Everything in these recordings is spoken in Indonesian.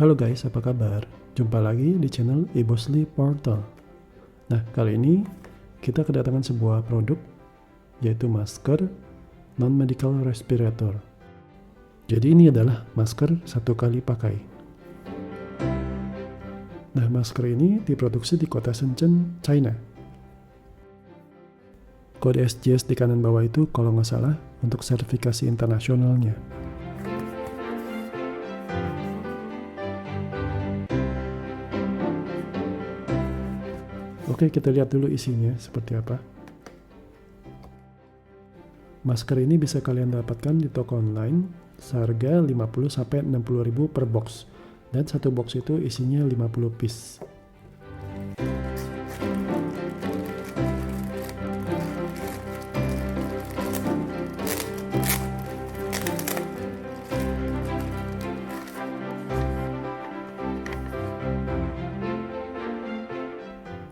Halo guys, apa kabar? Jumpa lagi di channel Ibosli Portal. Nah, kali ini kita kedatangan sebuah produk, yaitu masker non-medical respirator. Jadi ini adalah masker satu kali pakai. Nah, masker ini diproduksi di kota Shenzhen, China. Kode SJS di kanan bawah itu kalau nggak salah untuk sertifikasi internasionalnya. Oke, kita lihat dulu isinya seperti apa. Masker ini bisa kalian dapatkan di toko online seharga 50-60 ribu per box. Dan satu box itu isinya 50 piece.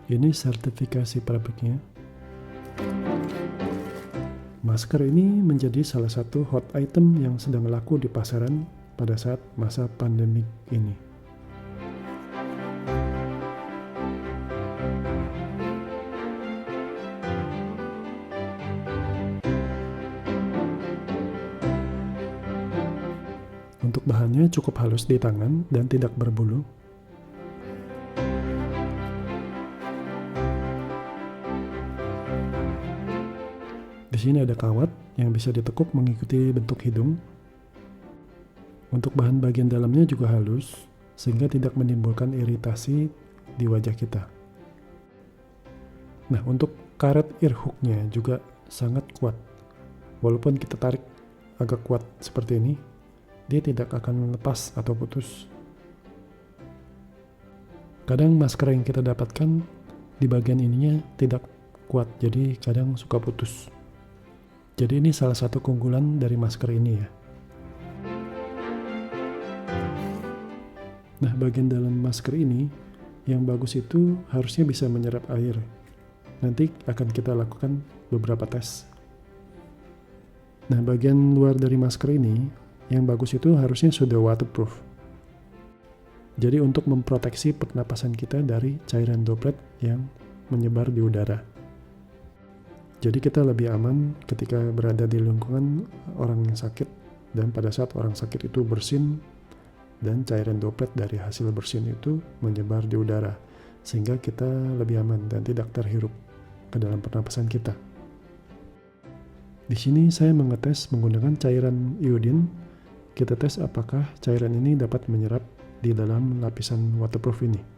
Ini sertifikasi pabriknya. Masker ini menjadi salah satu hot item yang sedang laku di pasaran pada saat masa pandemik ini. Untuk bahannya cukup halus di tangan dan tidak berbulu. Di sini ada kawat yang bisa ditekuk mengikuti bentuk hidung. Untuk bahan bagian dalamnya juga halus, sehingga tidak menimbulkan iritasi di wajah kita. Nah, untuk karet ear hook-nya juga sangat kuat. Walaupun kita tarik agak kuat seperti ini, dia tidak akan lepas atau putus. Kadang masker yang kita dapatkan di bagian ininya tidak kuat, jadi kadang suka putus. Jadi ini salah satu keunggulan dari masker ini ya. Nah, bagian dalam masker ini yang bagus itu harusnya bisa menyerap air. Nanti akan kita lakukan beberapa tes. Nah, bagian luar dari masker ini yang bagus itu harusnya sudah waterproof. Jadi untuk memproteksi pernapasan kita dari cairan droplet yang menyebar di udara. Jadi kita lebih aman ketika berada di lingkungan orang yang sakit, dan pada saat orang sakit itu bersin dan cairan droplet dari hasil bersin itu menyebar di udara, sehingga kita lebih aman dan tidak terhirup ke dalam pernapasan kita. Di sini saya mengetes menggunakan cairan iodin. Kita tes apakah cairan ini dapat menyerap di dalam lapisan waterproof ini.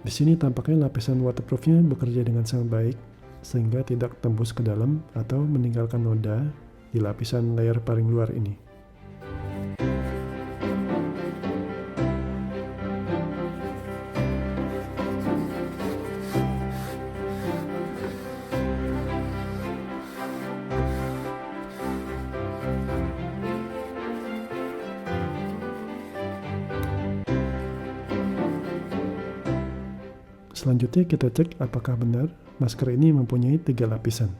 Di sini tampaknya lapisan waterproofnya bekerja dengan sangat baik, sehingga tidak tembus ke dalam atau meninggalkan noda di lapisan layer paling luar ini. Selanjutnya kita cek apakah benar masker ini mempunyai 3 lapisan.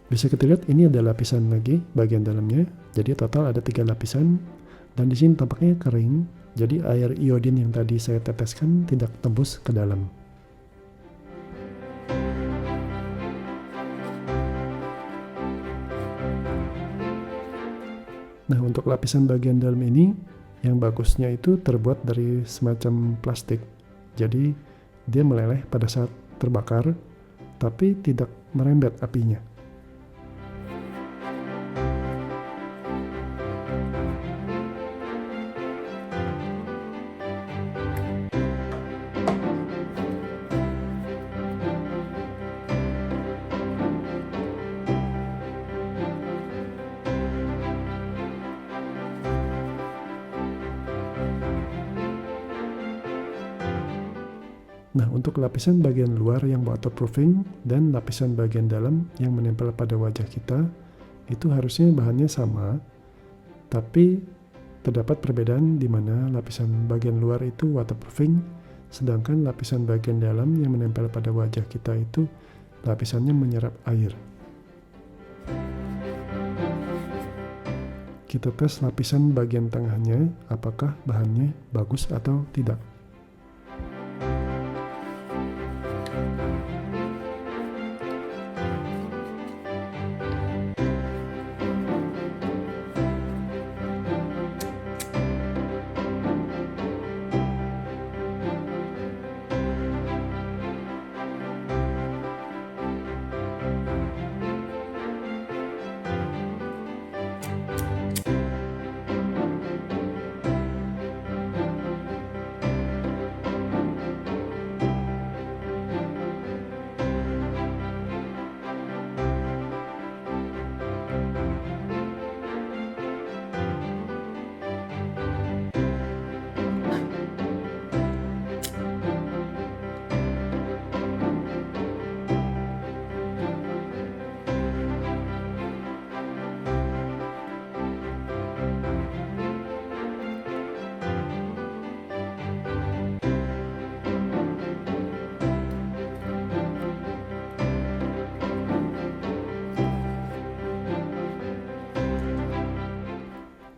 Bisa kita lihat ini ada lapisan lagi bagian dalamnya. Jadi total ada 3 lapisan. Dan di sini tampaknya kering. Jadi air iodin yang tadi saya teteskan tidak tembus ke dalam. Nah, untuk lapisan bagian dalam ini, yang bagusnya itu terbuat dari semacam plastik. Jadi, dia meleleh pada saat terbakar, tapi tidak merembet apinya. Nah, untuk lapisan bagian luar yang waterproofing dan lapisan bagian dalam yang menempel pada wajah kita, itu harusnya bahannya sama, tapi terdapat perbedaan di mana lapisan bagian luar itu waterproofing, sedangkan lapisan bagian dalam yang menempel pada wajah kita itu lapisannya menyerap air. Kita tes lapisan bagian tengahnya, apakah bahannya bagus atau tidak.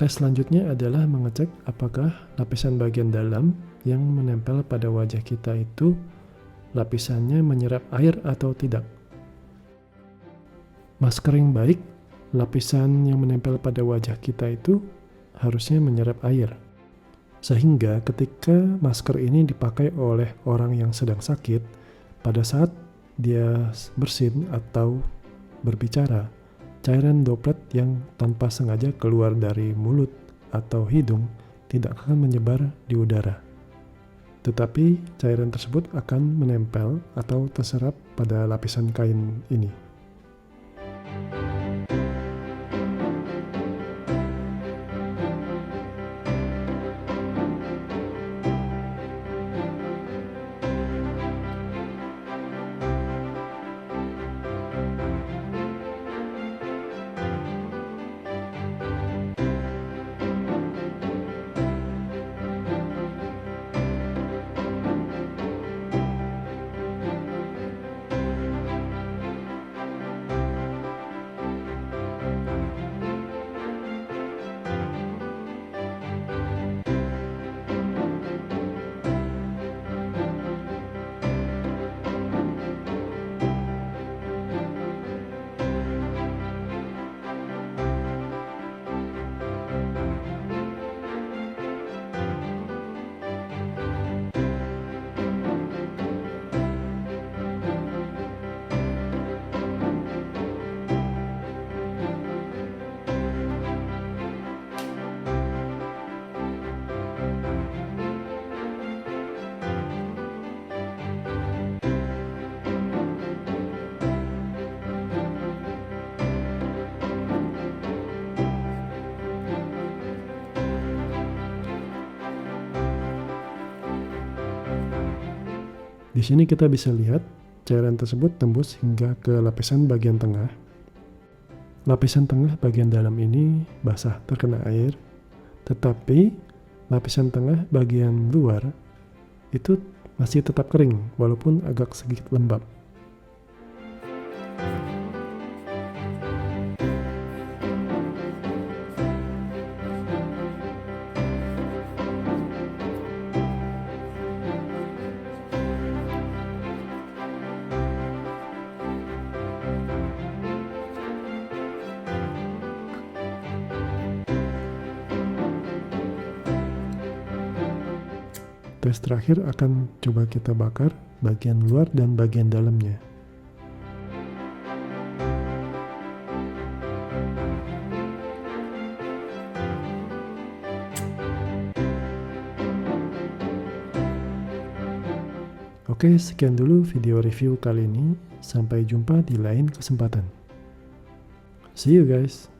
Tes selanjutnya adalah mengecek apakah lapisan bagian dalam yang menempel pada wajah kita itu lapisannya menyerap air atau tidak. Masker yang baik, lapisan yang menempel pada wajah kita itu harusnya menyerap air. Sehingga ketika masker ini dipakai oleh orang yang sedang sakit, pada saat dia bersin atau berbicara, cairan droplet yang tanpa sengaja keluar dari mulut atau hidung tidak akan menyebar di udara. Tetapi cairan tersebut akan menempel atau terserap pada lapisan kain ini. Di sini kita bisa lihat cairan tersebut tembus hingga ke lapisan bagian tengah. Lapisan tengah bagian dalam ini basah terkena air, tetapi lapisan tengah bagian luar itu masih tetap kering walaupun agak sedikit lembab. Tes terakhir akan coba kita bakar bagian luar dan bagian dalamnya. Oke, sekian dulu video review kali ini. Sampai jumpa di lain kesempatan. See you guys.